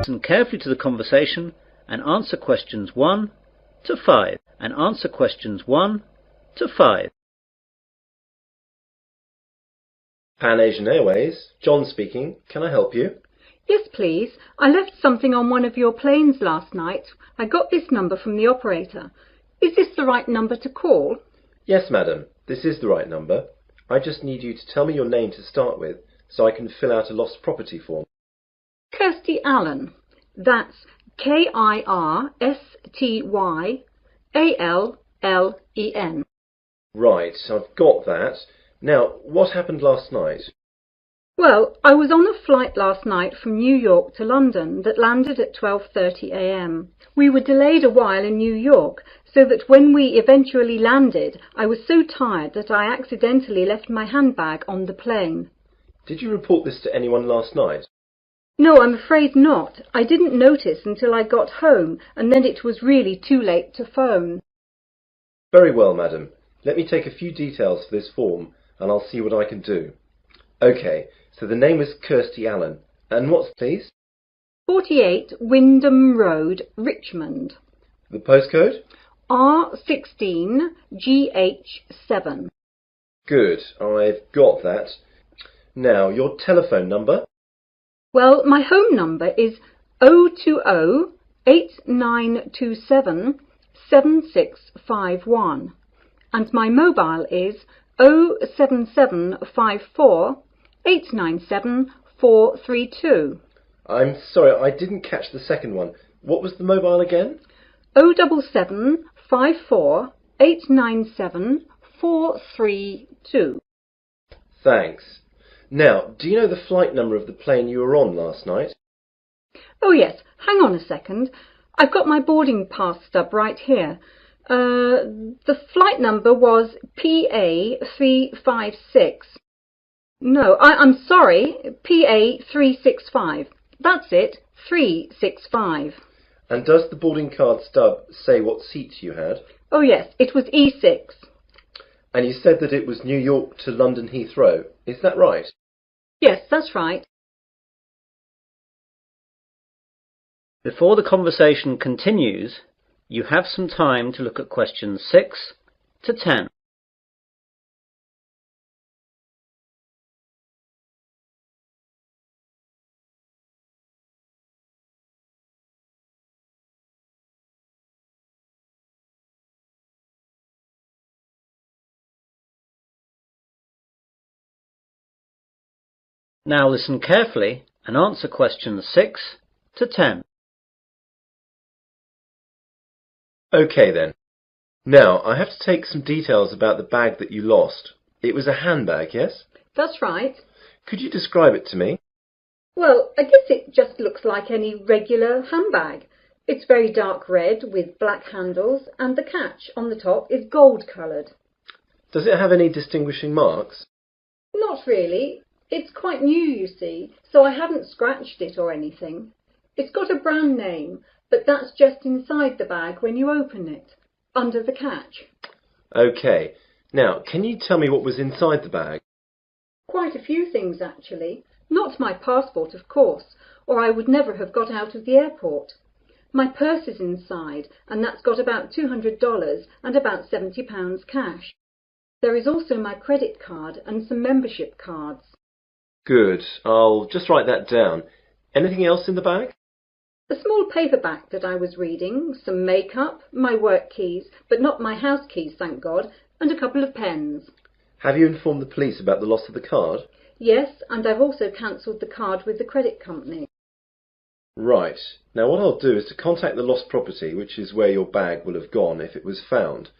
Listen carefully to the conversation and answer questions 1 to 5. Pan Asian Airways, John speaking. Can I help you? Yes, please. I left something on one of your planes last night. I got this number from the operator. Is this the right number to call? Yes, madam. This is the right number. I just need you to tell me your name to start with so I can fill out a lost property form. Kirsty Allen. That's KIRSTYALLEN. Right, I've got that. Now, what happened last night? Well, I was on a flight last night from New York to London that landed at 12:30 a.m. We were delayed a while in New York, so that when we eventually landed, I was so tired that I accidentally left my handbag on the plane. Did you report this to anyone last night? No, I'm afraid not. I didn't notice until I got home, and then it was really too late to phone. Very well, madam. Let me take a few details for this form, and I'll see what I can do. OK, so the name was Kirsty Allen. And what's please? 48 Wyndham Road, Richmond. The postcode? R16GH7. Good, I've got that. Now, your telephone number? Well, my home number is 020-8927-7651, and my mobile is 07754-897-432. I'm sorry, I didn't catch the second one. What was the mobile again? 07754-897-432. Thanks. Now, do you know the flight number of the plane you were on last night? Oh yes, hang on a second. I've got my boarding pass stub right here. The flight number was PA356. No, I'm sorry, PA365. That's it, 365. And does the boarding card stub say what seat you had? Oh yes, it was E6. And you said that it was New York to London Heathrow. Is that right? Yes, that's right. Before the conversation continues, you have some time to look at questions 6 to 10. Now listen carefully and answer questions 6 to 10. OK then. Now, I have to take some details about the bag that you lost. It was a handbag, yes? That's right. Could you describe it to me? Well, I guess it just looks like any regular handbag. It's very dark red with black handles, and the catch on the top is gold-coloured. Does it have any distinguishing marks? Not really. It's quite new, you see, so I haven't scratched it or anything. It's got a brand name, but that's just inside the bag when you open it, under the catch. OK. Now, can you tell me what was inside the bag? Quite a few things, actually. Not my passport, of course, or I would never have got out of the airport. My purse is inside, and that's got about $200 and about £70 cash. There is also my credit card and some membership cards. Good. I'll just write that down. Anything else in the bag? A small paperback that I was reading, some makeup, my work keys, but not my house keys, thank God, and a couple of pens. Have you informed the police about the loss of the card? Yes, and I've also cancelled the card with the credit company. Right. Now what I'll do is to contact the lost property, which is where your bag will have gone if it was found.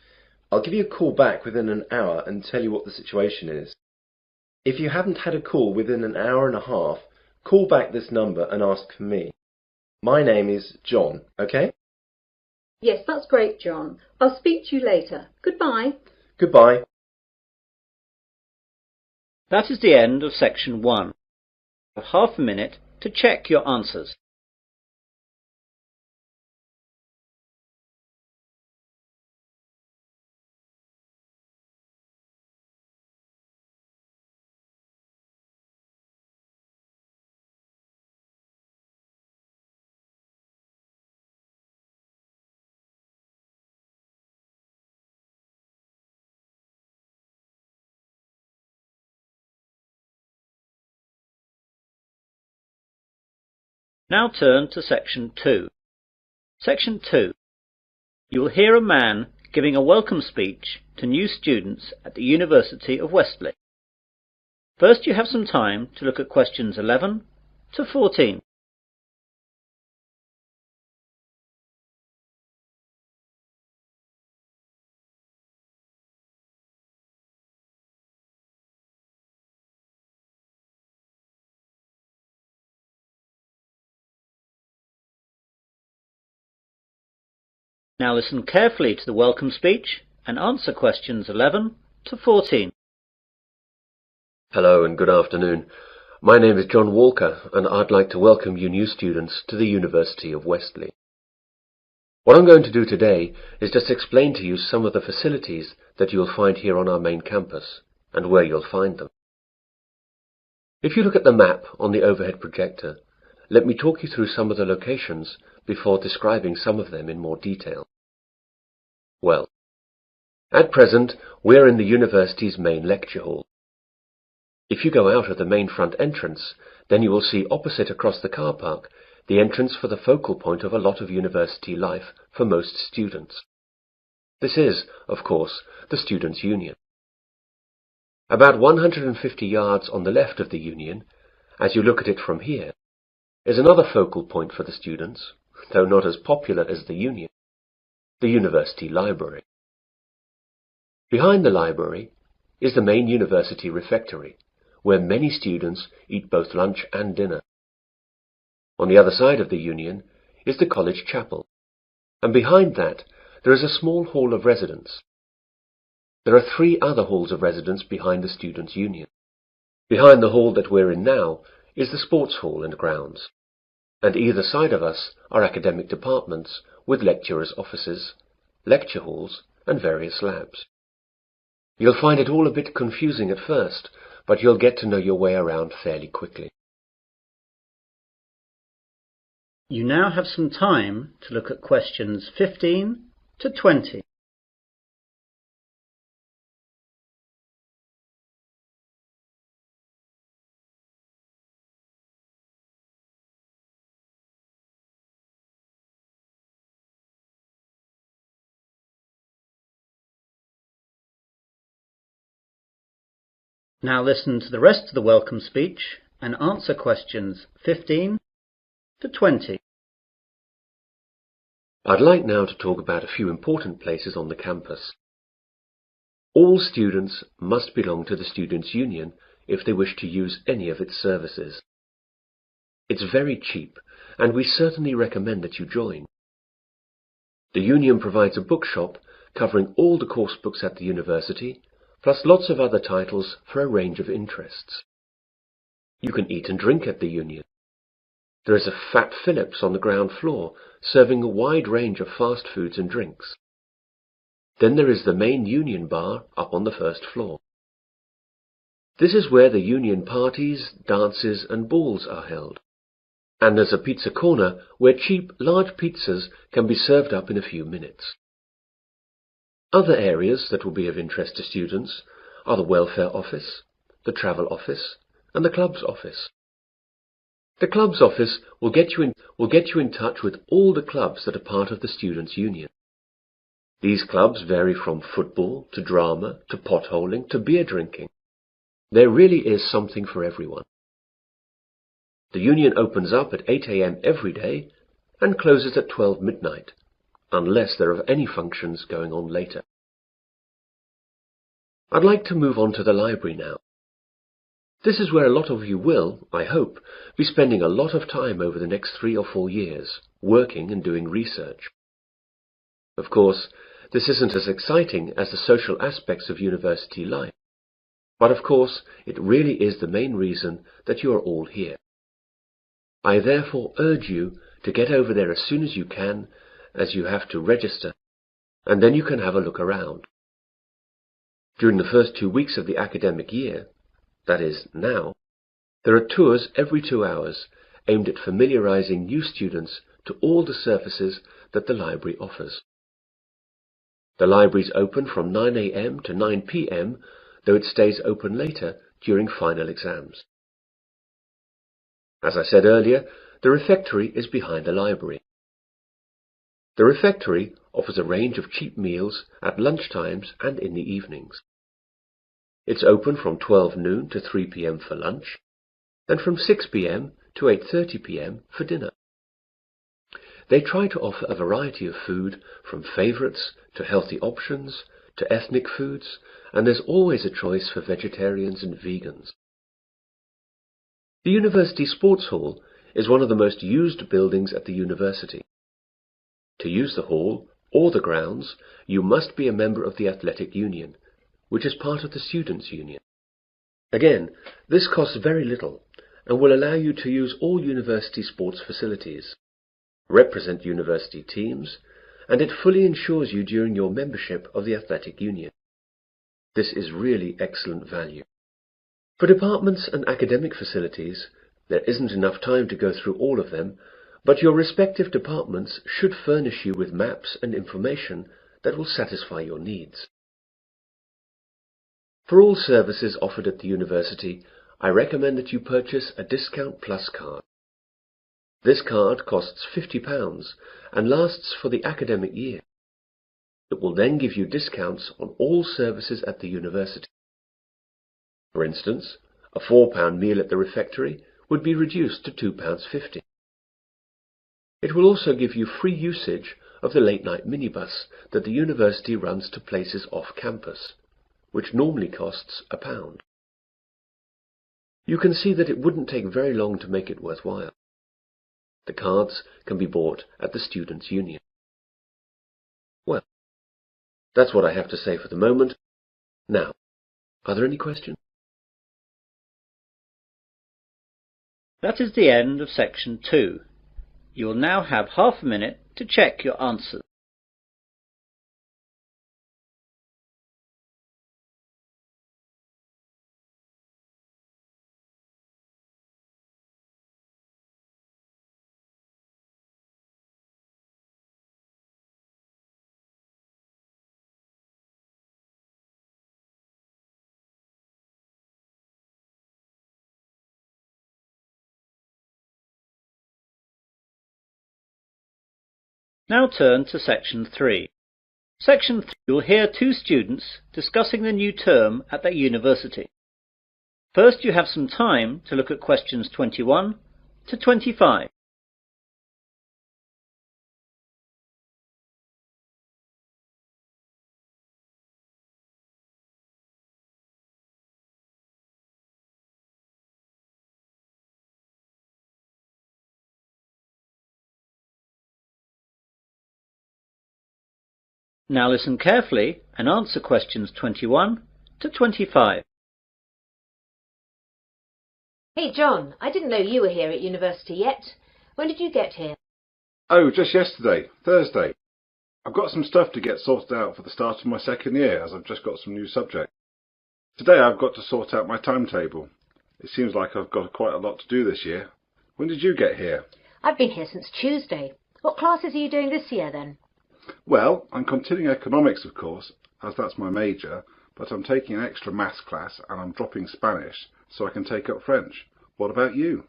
I'll give you a call back within an hour and tell you what the situation is. If you haven't had a call within an hour and a half, call back this number and ask for me. My name is John, OK? Yes, that's great, John. I'll speak to you later. Goodbye. Goodbye. That is the end of section 1. Have half a minute to check your answers. Now turn to Section 2. Section 2. You will hear a man giving a welcome speech to new students at the University of Wesley. First, you have some time to look at questions 11 to 14. Now listen carefully to the welcome speech and answer questions 11 to 14. Hello and good afternoon. My name is John Walker and I'd like to welcome you new students to the University of Wesley. What I'm going to do today is just explain to you some of the facilities that you'll find here on our main campus and where you'll find them. If you look at the map on the overhead projector, let me talk you through some of the locations before describing some of them in more detail. Well, at present we're in the university's main lecture hall. If you go out of the main front entrance, then you will see opposite across the car park the entrance for the focal point of a lot of university life for most students. This is, of course, the Students' Union. About 150 yards on the left of the Union, as you look at it from here, is another focal point for the students, though not as popular as the Union, the University Library. Behind the library is the main university refectory, where many students eat both lunch and dinner. On the other side of the Union is the college chapel, and behind that there is a small hall of residence. There are 3 other halls of residence behind the Students' Union. Behind the hall that we're in now is the sports hall and grounds, and either side of us are academic departments with lecturers' offices, lecture halls, and various labs. You'll find it all a bit confusing at first, but you'll get to know your way around fairly quickly. You now have some time to look at questions 15 to 20. Now listen to the rest of the welcome speech and answer questions 15 to 20. I'd like now to talk about a few important places on the campus. All students must belong to the Students' Union if they wish to use any of its services. It's very cheap, and we certainly recommend that you join. The Union provides a bookshop covering all the course books at the university, plus lots of other titles for a range of interests. You can eat and drink at the Union. There is a Fat Phillips on the ground floor, serving a wide range of fast foods and drinks. Then there is the main Union bar up on the first floor. This is where the Union parties, dances and balls are held. And there's a pizza corner where cheap, large pizzas can be served up in a few minutes. Other areas that will be of interest to students are the welfare office, the travel office, and the club's office. The club's office will get you in touch with all the clubs that are part of the Students' Union. These clubs vary from football to drama to potholing to beer drinking. There really is something for everyone. The Union opens up at 8 a.m. every day and closes at 12 midnight, unless there are any functions going on later. I'd like to move on to the library now. This is where a lot of you will, I hope, be spending a lot of time over the next 3 or 4 years, working and doing research. Of course, this isn't as exciting as the social aspects of university life, but of course, it really is the main reason that you are all here. I therefore urge you to get over there as soon as you can, as you have to register, and then you can have a look around. During the first 2 weeks of the academic year, that is, now, there are tours every 2 hours aimed at familiarizing new students to all the services that the library offers. The library is open from 9 a.m. to 9 p.m., though it stays open later during final exams. As I said earlier, The refectory is behind the library. The refectory offers a range of cheap meals at lunchtimes and in the evenings. It's open from 12 noon to 3 p.m. for lunch, and from 6 p.m. to 8:30 p.m. for dinner. They try to offer a variety of food, from favourites to healthy options to ethnic foods, and there's always a choice for vegetarians and vegans. The University Sports Hall is one of the most used buildings at the university. To use the hall or the grounds, you must be a member of the Athletic Union, which is part of the Students' Union. Again, this costs very little and will allow you to use all university sports facilities, represent university teams, and it fully insures you during your membership of the Athletic Union. This is really excellent value. For departments and academic facilities, there isn't enough time to go through all of them, but your respective departments should furnish you with maps and information that will satisfy your needs. For all services offered at the university, I recommend that you purchase a Discount Plus card. This card costs £50 and lasts for the academic year. It will then give you discounts on all services at the university. For instance, a £4 meal at the refectory would be reduced to £2.50. It will also give you free usage of the late-night minibus that the university runs to places off campus, which normally costs £1. You can see that it wouldn't take very long to make it worthwhile. The cards can be bought at the Students' Union. Well, that's what I have to say for the moment. Now, are there any questions? That is the end of section 2. You will now have half a minute to check your answers. Now turn to section 3. Section 3, you'll hear two students discussing the new term at their university. First, you have some time to look at questions 21 to 25. Now listen carefully and answer questions 21 to 25. Hey John, I didn't know you were here at university yet. When did you get here? Oh, just yesterday, Thursday. I've got some stuff to get sorted out for the start of my second year, as I've just got some new subjects. Today I've got to sort out my timetable. It seems like I've got quite a lot to do this year. When did you get here? I've been here since Tuesday. What classes are you doing this year then? Well, I'm continuing economics, of course, as that's my major, but I'm taking an extra maths class and I'm dropping Spanish so I can take up French. What about you?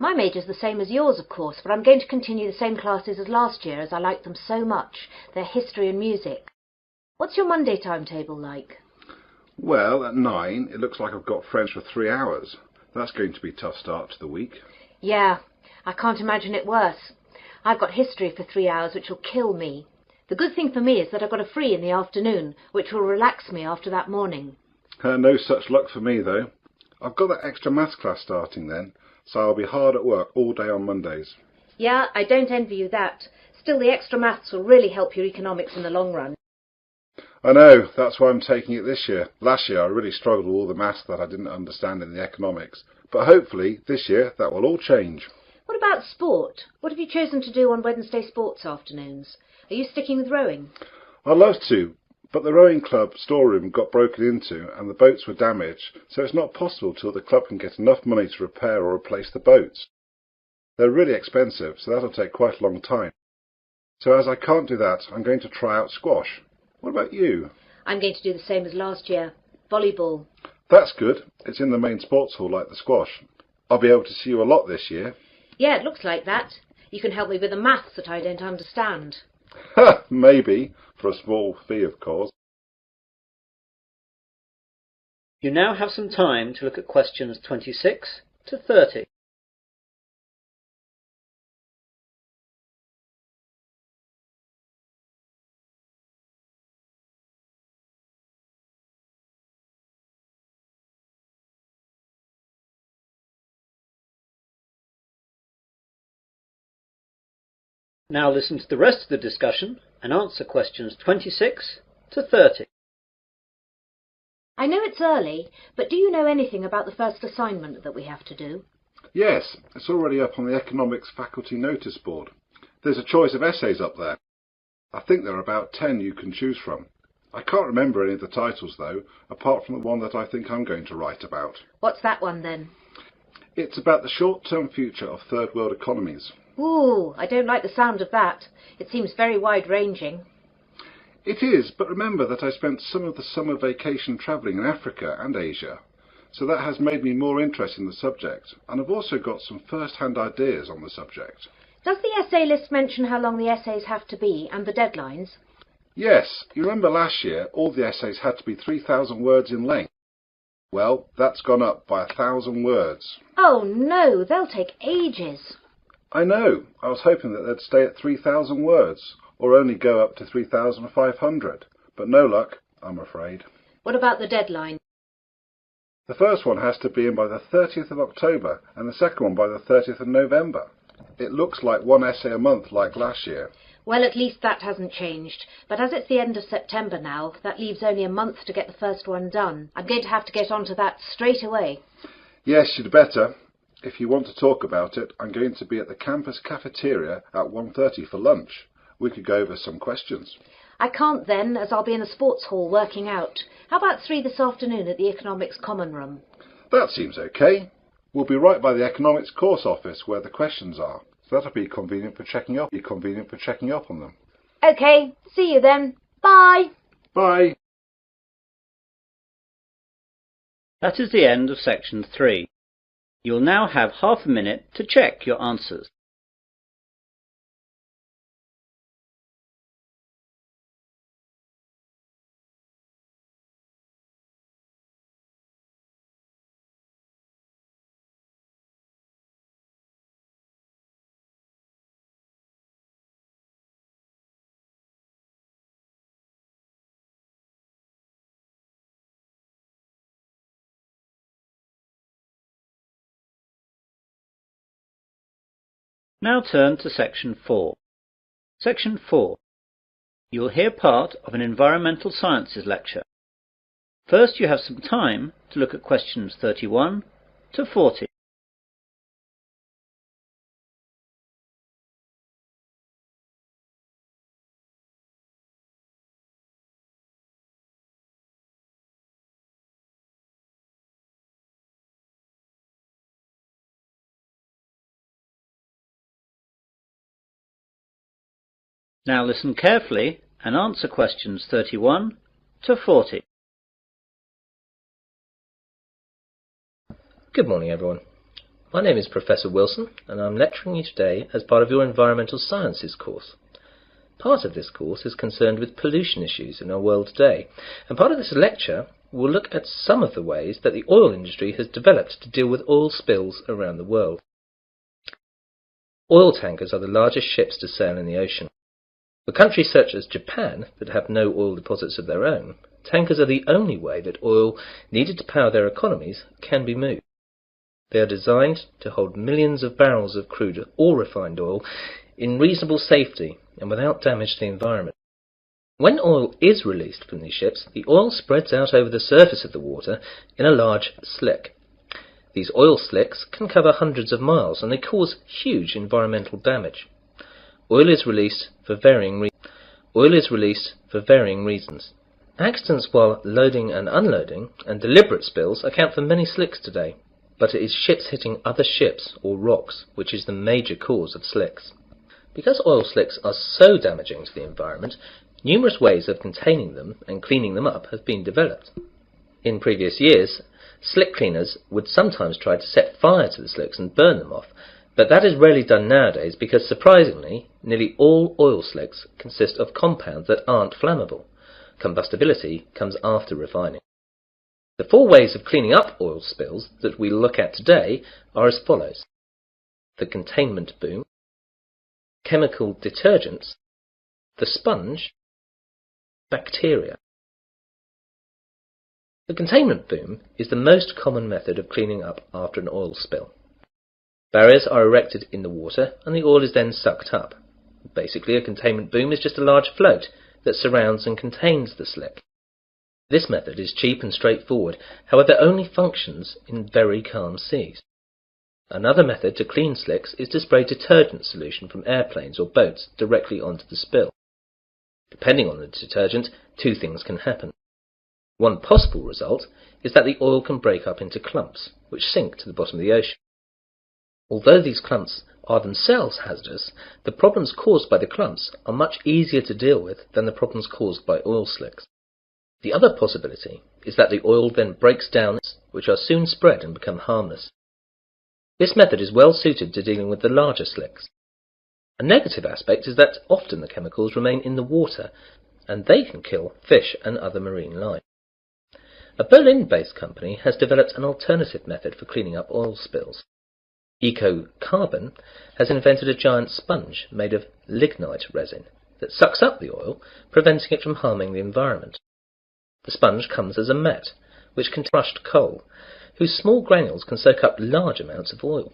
My major's the same as yours, of course, but I'm going to continue the same classes as last year as I like them so much. They're history and music. What's your Monday timetable like? Well, at 9, it looks like I've got French for 3 hours. That's going to be a tough start to the week. Yeah, I can't imagine it worse. I've got history for 3 hours, which will kill me. The good thing for me is that I've got a free in the afternoon, which will relax me after that morning. No such luck for me, though. I've got that extra maths class starting then, so I'll be hard at work all day on Mondays. Yeah, I don't envy you that. Still, the extra maths will really help your economics in the long run. I know, that's why I'm taking it this year. Last year I really struggled with all the maths that I didn't understand in the economics, but hopefully this year that will all change. What about sport? What have you chosen to do on Wednesday sports afternoons? Are you sticking with rowing? I'd love to, but the rowing club storeroom got broken into and the boats were damaged, so it's not possible till the club can get enough money to repair or replace the boats. They're really expensive, so that'll take quite a long time. So as I can't do that, I'm going to try out squash. What about you? I'm going to do the same as last year. Volleyball. That's good. It's in the main sports hall like the squash. I'll be able to see you a lot this year. Yeah, it looks like that. You can help me with the maths that I don't understand. Ha! Maybe, for a small fee, of course. You now have some time to look at questions 26 to 30. Now listen to the rest of the discussion and answer questions 26 to 30. I know it's early, but do you know anything about the first assignment that we have to do? Yes, it's already up on the economics faculty notice board. There's a choice of essays up there. I think there are about 10 you can choose from. I can't remember any of the titles though, apart from the one that I think I'm going to write about. What's that one then? It's about the short-term future of third world economies. Ooh, I don't like the sound of that. It seems very wide-ranging. It is, but remember that I spent some of the summer vacation travelling in Africa and Asia, so that has made me more interested in the subject, and I've also got some first-hand ideas on the subject. Does the essay list mention how long the essays have to be and the deadlines? Yes, you remember last year all the essays had to be 3,000 words in length. Well, that's gone up by 1,000 words. Oh no, they'll take ages. I know. I was hoping that they'd stay at 3,000 words, or only go up to 3,500. But no luck, I'm afraid. What about the deadline? The first one has to be in by the 30th of October, and the second one by the 30th of November. It looks like one essay a month like last year. Well, at least that hasn't changed. But as it's the end of September now, that leaves only a month to get the first one done. I'm going to have to get onto that straight away. Yes, you'd better. If you want to talk about it, I'm going to be at the campus cafeteria at 1:30 for lunch. We could go over some questions. I can't then, as I'll be in the sports hall working out. How about 3 this afternoon at the economics common room? That seems okay. We'll be right by the economics course office where the questions are. So that'll be convenient for checking up on them. OK, see you then. Bye. Bye. That is the end of section 3. You will now have half a minute to check your answers. Now turn to section 4. Section 4. You will hear part of an environmental sciences lecture. First you have some time to look at questions 31 to 40. Now listen carefully and answer questions 31 to 40. Good morning, everyone. My name is Professor Wilson, and I'm lecturing you today as part of your Environmental Sciences course. Part of this course is concerned with pollution issues in our world today, and part of this lecture will look at some of the ways that the oil industry has developed to deal with oil spills around the world. Oil tankers are the largest ships to sail in the ocean. For countries such as Japan that have no oil deposits of their own, tankers are the only way that oil needed to power their economies can be moved. They are designed to hold millions of barrels of crude or refined oil in reasonable safety and without damage to the environment. When oil is released from these ships, the oil spreads out over the surface of the water in a large slick. These oil slicks can cover hundreds of miles and they cause huge environmental damage. Oil is released for varying reasons. Accidents while loading and unloading and deliberate spills account for many slicks today, but it is ships hitting other ships or rocks which is the major cause of slicks. Because oil slicks are so damaging to the environment, numerous ways of containing them and cleaning them up have been developed. In previous years, slick cleaners would sometimes try to set fire to the slicks and burn them off, But that is rarely done nowadays because, surprisingly, nearly all oil slicks consist of compounds that aren't flammable. Combustibility comes after refining. The 4 ways of cleaning up oil spills that we look at today are as follows: the containment boom, chemical detergents, the sponge, bacteria. The containment boom is the most common method of cleaning up after an oil spill. Barriers are erected in the water and the oil is then sucked up. Basically, a containment boom is just a large float that surrounds and contains the slick. This method is cheap and straightforward, however only functions in very calm seas. Another method to clean slicks is to spray detergent solution from airplanes or boats directly onto the spill. Depending on the detergent, 2 things can happen. One possible result is that the oil can break up into clumps, which sink to the bottom of the ocean. Although these clumps are themselves hazardous, the problems caused by the clumps are much easier to deal with than the problems caused by oil slicks. The other possibility is that the oil then breaks down, which are soon spread and become harmless. This method is well suited to dealing with the larger slicks. A negative aspect is that often the chemicals remain in the water, and they can kill fish and other marine life. A Berlin-based company has developed an alternative method for cleaning up oil spills. Eco-Carbon has invented a giant sponge made of lignite resin that sucks up the oil, preventing it from harming the environment. The sponge comes as a mat, which contains crushed coal, whose small granules can soak up large amounts of oil.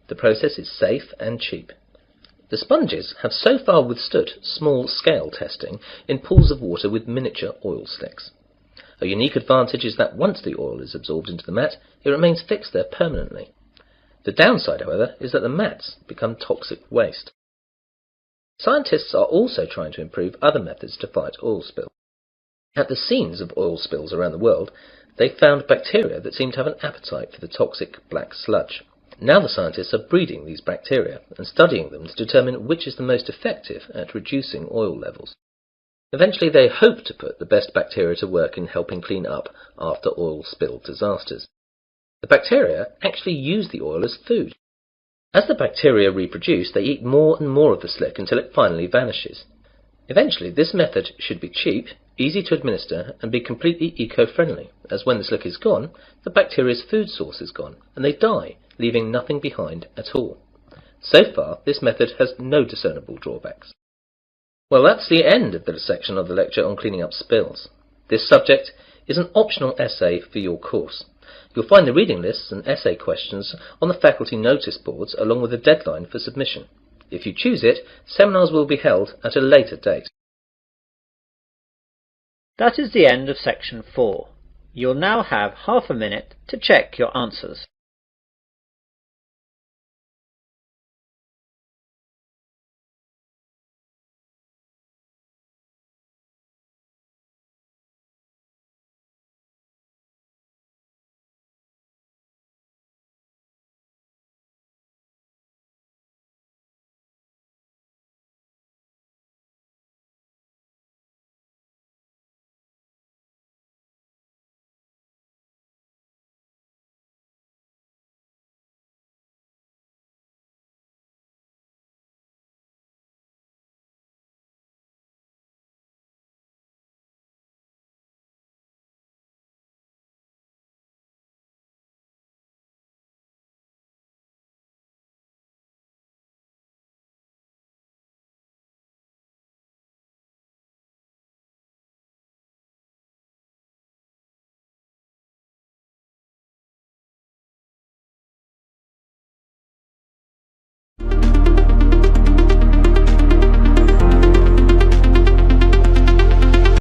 The process is safe and cheap. The sponges have so far withstood small-scale testing in pools of water with miniature oil slicks. A unique advantage is that once the oil is absorbed into the mat, it remains fixed there permanently. The downside, however, is that the mats become toxic waste. Scientists are also trying to improve other methods to fight oil spills. At the scenes of oil spills around the world, they found bacteria that seem to have an appetite for the toxic black sludge. Now the scientists are breeding these bacteria and studying them to determine which is the most effective at reducing oil levels. Eventually they hope to put the best bacteria to work in helping clean up after oil spill disasters. The bacteria actually use the oil as food. As the bacteria reproduce, they eat more and more of the slick until it finally vanishes. Eventually, this method should be cheap, easy to administer, and be completely eco-friendly, as when the slick is gone, the bacteria's food source is gone, and they die, leaving nothing behind at all. So far, this method has no discernible drawbacks. Well, that's the end of the section of the lecture on cleaning up spills. This subject is an optional essay for your course. You'll find the reading lists and essay questions on the faculty notice boards along with a deadline for submission. If you choose it, seminars will be held at a later date. That is the end of section 4. You'll now have half a minute to check your answers.